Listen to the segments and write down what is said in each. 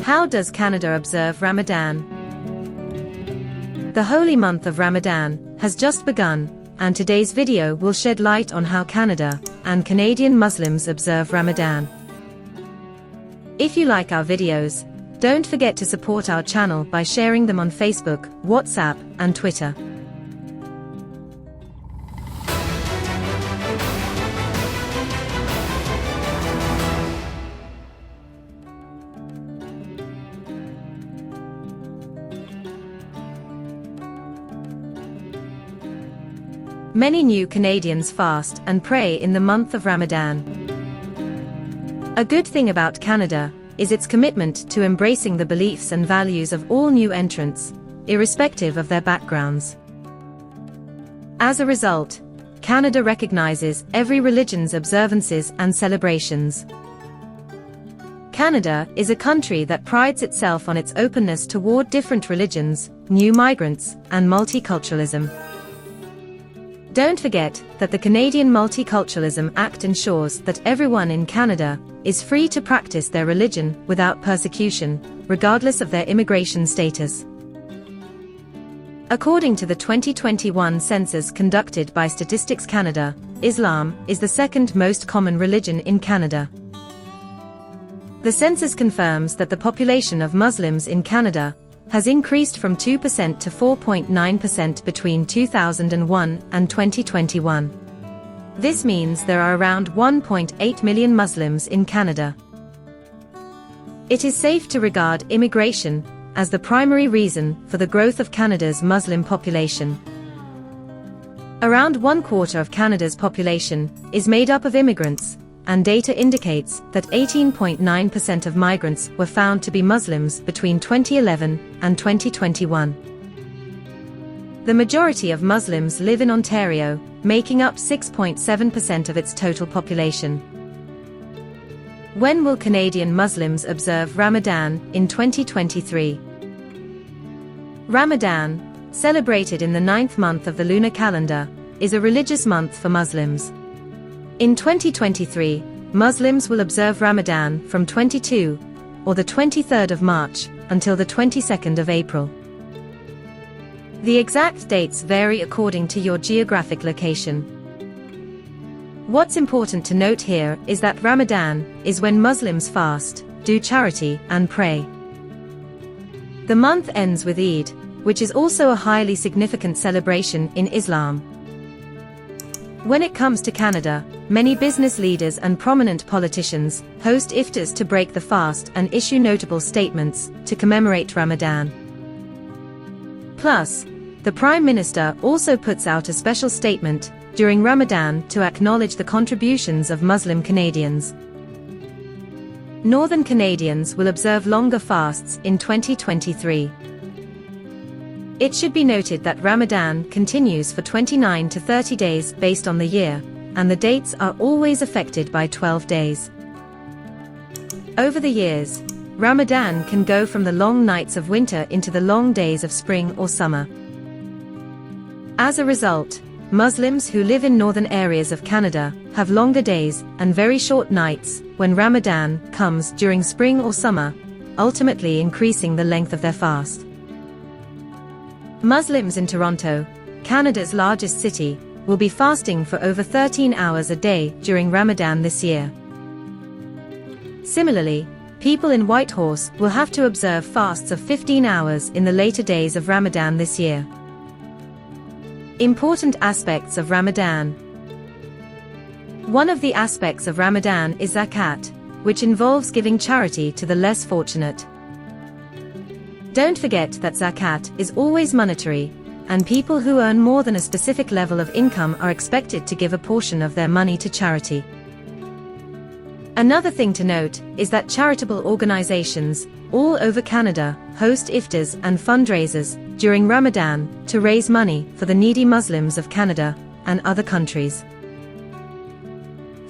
How does Canada observe Ramadan? The holy month of Ramadan has just begun, and today's video will shed light on how Canada and Canadian Muslims observe Ramadan. If you like our videos, don't forget to support our channel by sharing them on Facebook, WhatsApp, and Twitter. Many new Canadians fast and pray in the month of Ramadan. A good thing about Canada is its commitment to embracing the beliefs and values of all new entrants, irrespective of their backgrounds. As a result, Canada recognizes every religion's observances and celebrations. Canada is a country that prides itself on its openness toward different religions, new migrants, and multiculturalism. Don't forget that the Canadian Multiculturalism Act ensures that everyone in Canada is free to practice their religion without persecution, regardless of their immigration status. According to the 2021 census conducted by Statistics Canada, Islam is the second most common religion in Canada. The census confirms that the population of Muslims in Canada has increased from 2% to 4.9% between 2001 and 2021. This means there are around 1.8 million Muslims in Canada. It is safe to regard immigration as the primary reason for the growth of Canada's Muslim population. Around 1/4 of Canada's population is made up of immigrants, and data indicates that 18.9% of migrants were found to be Muslims between 2011 and 2021. The majority of Muslims live in Ontario, making up 6.7% of its total population. When will Canadian Muslims observe Ramadan in 2023? Ramadan, celebrated in the 9th month of the lunar calendar, is a religious month for Muslims. In 2023, Muslims will observe Ramadan from 22 or the 23rd of March until the 22nd of April. The exact dates vary according to your geographic location. What's important to note here is that Ramadan is when Muslims fast, do charity, and pray. The month ends with Eid, which is also a highly significant celebration in Islam. When it comes to Canada, many business leaders and prominent politicians host iftars to break the fast and issue notable statements to commemorate Ramadan. Plus, the Prime Minister also puts out a special statement during Ramadan to acknowledge the contributions of Muslim Canadians. Northern Canadians will observe longer fasts in 2023. It should be noted that Ramadan continues for 29 to 30 days based on the year, and the dates are always affected by 12 days. Over the years, Ramadan can go from the long nights of winter into the long days of spring or summer. As a result, Muslims who live in northern areas of Canada have longer days and very short nights when Ramadan comes during spring or summer, ultimately increasing the length of their fast. Muslims in Toronto, Canada's largest city, will be fasting for over 13 hours a day during Ramadan this year. Similarly, people in Whitehorse will have to observe fasts of 15 hours in the later days of Ramadan this year. Important aspects of Ramadan. One of the aspects of Ramadan is zakat, which involves giving charity to the less fortunate. Don't forget that zakat is always monetary, and people who earn more than a specific level of income are expected to give a portion of their money to charity. Another thing to note is that charitable organizations all over Canada host iftars and fundraisers during Ramadan to raise money for the needy Muslims of Canada and other countries.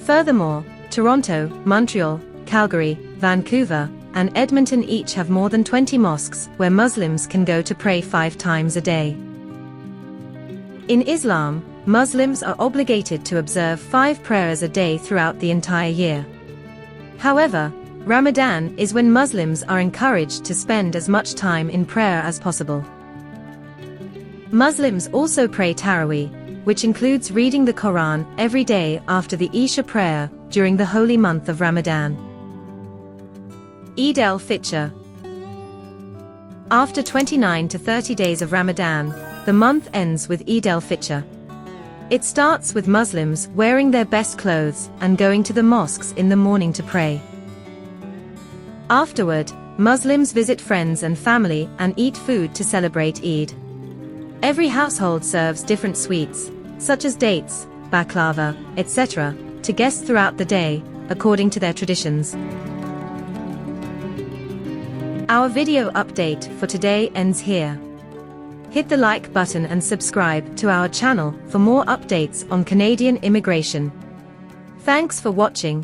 Furthermore, Toronto, Montreal, Calgary, Vancouver, and Edmonton each have more than 20 mosques where Muslims can go to pray 5 times a day. In Islam, Muslims are obligated to observe 5 prayers a day throughout the entire year. However, Ramadan is when Muslims are encouraged to spend as much time in prayer as possible. Muslims also pray Taraweeh, which includes reading the Quran every day after the Isha prayer during the holy month of Ramadan. Eid-ul-Fitr. After 29 to 30 days of Ramadan, the month ends with Eid-ul-Fitr. It starts with Muslims wearing their best clothes and going to the mosques in the morning to pray. Afterward, Muslims visit friends and family and eat food to celebrate Eid. Every household serves different sweets, such as dates, baklava, etc., to guests throughout the day, according to their traditions. Our video update for today ends here. Hit the like button and subscribe to our channel for more updates on Canadian immigration. Thanks for watching.